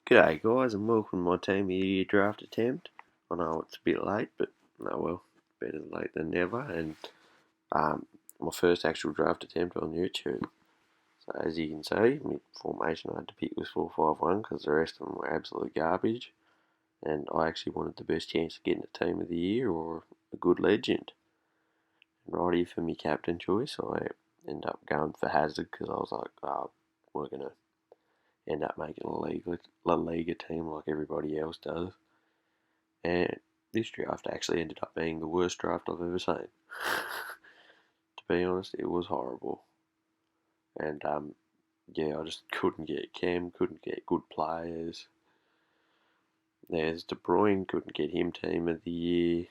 G'day guys and welcome to my Team of the Year draft attempt. I know it's a bit late, but no well, better late than never, and my first actual draft attempt on YouTube. So as you can see, my formation I had to pick was 4-5-1 because the rest of them were absolute garbage, and I actually wanted the best chance of getting a Team of the Year or a good legend. And right here for my captain choice, I ended up going for Hazard because I was like, we're going to end up making a La Liga team like everybody else does. And this draft actually ended up being the worst draft I've ever seen. To be honest, it was horrible. And I just couldn't get Cam, couldn't get good players. There's De Bruyne, couldn't get him Team of the Year.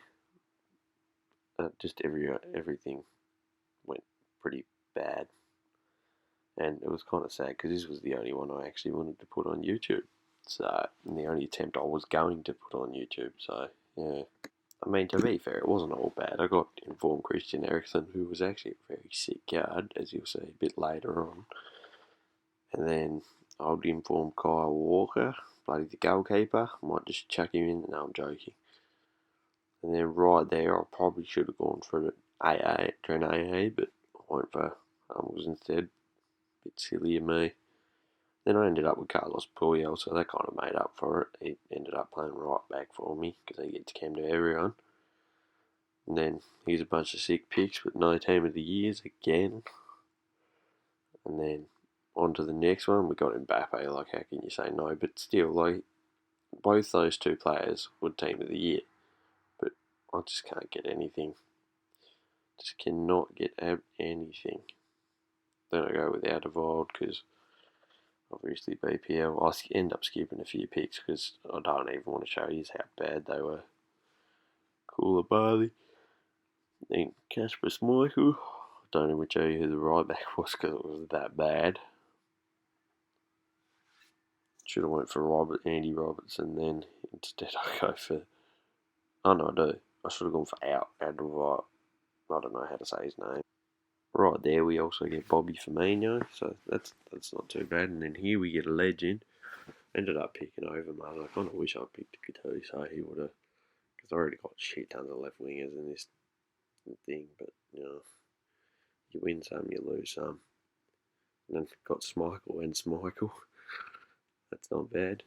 Just everything went pretty bad. And it was kind of sad because this was the only one I actually wanted to put on YouTube. So, and the only attempt I was going to put on YouTube. So, yeah. I mean, to be fair, it wasn't all bad. I got informed Christian Eriksen, who was actually a very sick card, as you'll see a bit later on. And then I would inform Kyle Walker, bloody the goalkeeper. I might just chuck him in. No, I'm joking. And then right there, I probably should have gone for an AA, but I went for Hummels instead. Bit silly of me. Then I ended up with Carlos Puyol, so that kind of made up for it. He ended up playing right back for me because he gets cam to everyone. And then here's a bunch of sick picks, but no Team of the Years again. And then on to the next one, we got Mbappe. Like, how can you say no? But still, like, both those two players were Team of the Year. But I just can't get anything. Just cannot get anything. Then I go with Alderweireld because obviously BPL. I end up skipping a few picks because I don't even want to show you how bad they were. Koulibaly. Then Kasper Schmeichel. I don't even show you who the right back was because it was that bad. Should have went for Andy Robertson then. Instead I go for... Oh no, I do. I should have gone for Alderweireld. I don't know how to say his name. Right there we also get Bobby Firmino, so that's not too bad. And then here we get a legend. Ended up picking Overmars. I kind of wish I picked Couture, so he would have... Because I already got shit tons of left wingers in this thing, but, you win some, you lose some. And then got Schmeichel and Schmeichel. That's not bad.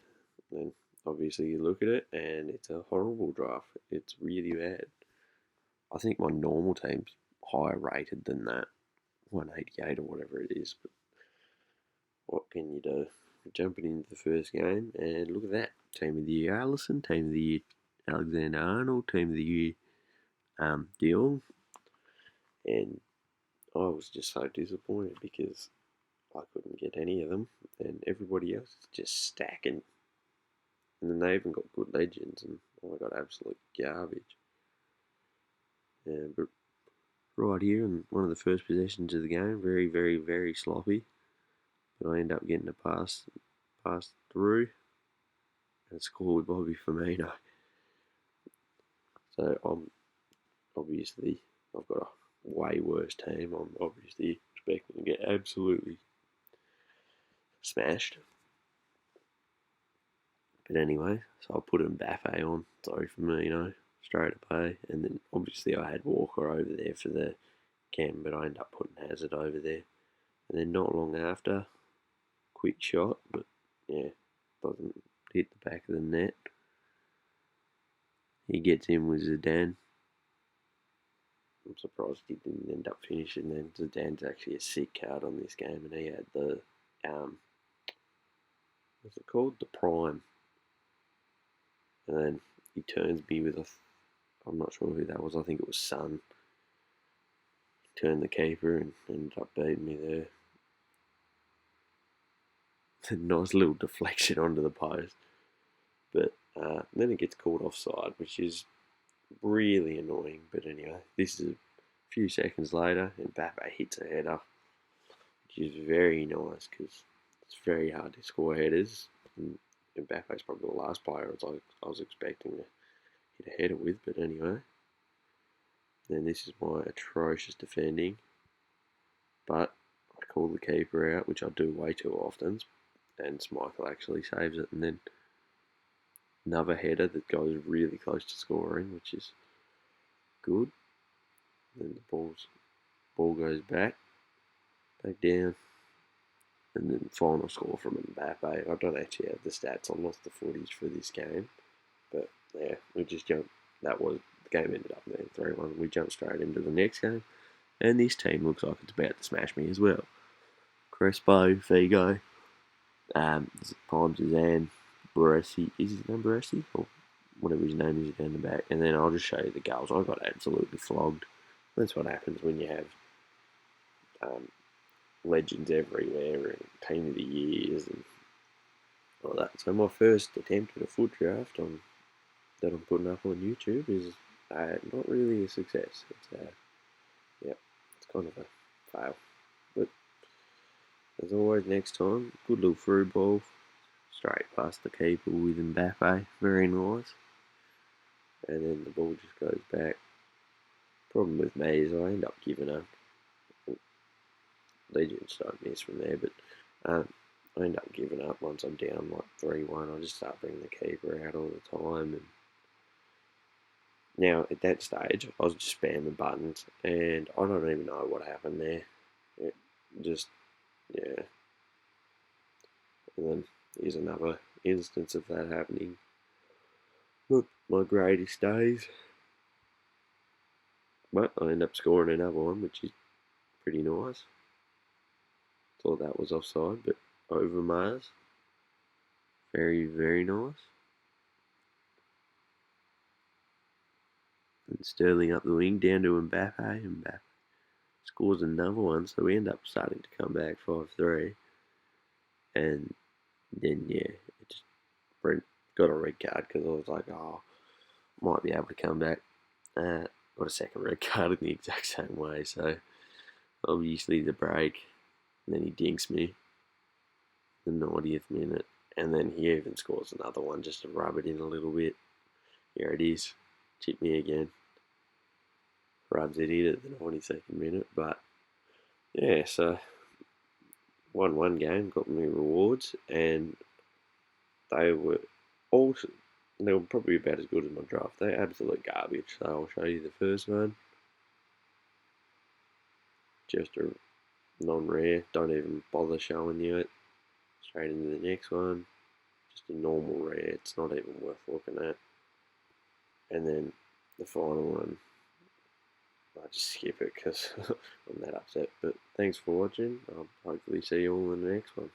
And then obviously you look at it and it's a horrible draft. It's really bad. I think my normal team's higher rated than that. 188 or whatever it is. But what can you do? We're jumping into the first game and look at that. Team of the Year Alisson, Team of the Year Alexander Arnold, Team of the Year De Jong. And I was just so disappointed because I couldn't get any of them and everybody else is just stacking. And then they even got good legends, and I got absolute garbage. But right here, in one of the first possessions of the game, very, very, very sloppy. But I end up getting a pass through, and score with Bobby Firmino. So I've got a way worse team. I'm obviously expecting to get absolutely smashed. But anyway, so I put Mbappe on. Sorry Firmino. Straight away, and then obviously I had Walker over there for the cam, but I ended up putting Hazard over there. And then not long after, quick shot, but yeah, doesn't hit the back of the net. He gets in with Zidane. I'm surprised he didn't end up finishing then. Zidane's actually a sick card on this game, and he had the, what's it called? The Prime. And then he turns me with I'm not sure who that was, I think it was Son. Turned the keeper and ended up beating me there. A nice little deflection onto the post. But then it gets called offside, which is really annoying. But anyway, this is a few seconds later, and Mbappe hits a header, which is very nice because it's very hard to score headers. And Mbappe's probably the last player I was expecting to hit a header with. But anyway, then this is my atrocious defending. But I call the keeper out, which I do way too often, and Schmeichel actually saves it, and then another header that goes really close to scoring, which is good. Then the ball goes back down, and then final score from Mbappe. I don't actually have the stats. I lost the footage for this game, but yeah, we just jumped. That was the game ended up there 3-1. We jumped straight into the next game, and this team looks like it's about to smash me as well. Crespo, Figo, Parmesan, Baresi. Is his name Baresi? Or whatever his name is down the back. And then I'll just show you the goals. I got absolutely flogged. That's what happens when you have um, legends everywhere and team of the years and all that. So my first attempt at a FUT draft that I'm putting up on YouTube is not really a success. It's kind of a fail. But as always, next time, good little through ball, straight past the keeper with Mbappe, very nice. And then the ball just goes back. Problem with me is I end up giving up. Legends don't miss from there, but I end up giving up once I'm down like 3-1. I just start bringing the keeper out all the time. And now at that stage, I was just spamming buttons, and I don't even know what happened there. It just, yeah. And then here's another instance of that happening. Not my greatest days, but I end up scoring another one, which is pretty nice. Thought that was offside, but over Mars. Very, very nice. And Sterling up the wing, down to Mbappe. Mbappe scores another one, so we end up starting to come back 5-3. And then, yeah, it just Brent got a red card because I was like, oh, might be able to come back. Got a second red card in the exact same way, so obviously the break. And then he dinks me the 90th minute. And then he even scores another one just to rub it in a little bit. Here it is. Chip me again. Rubs it in at the 92nd minute. But yeah, so won one game, got me rewards, and they were all they were probably about as good as my draft. They're absolute garbage. So I'll show you the first one. Just a non-rare. Don't even bother showing you it. Straight into the next one. Just a normal rare. It's not even worth looking at. And then the final one, I just skip it because I'm that upset. But thanks for watching. I'll hopefully see you all in the next one.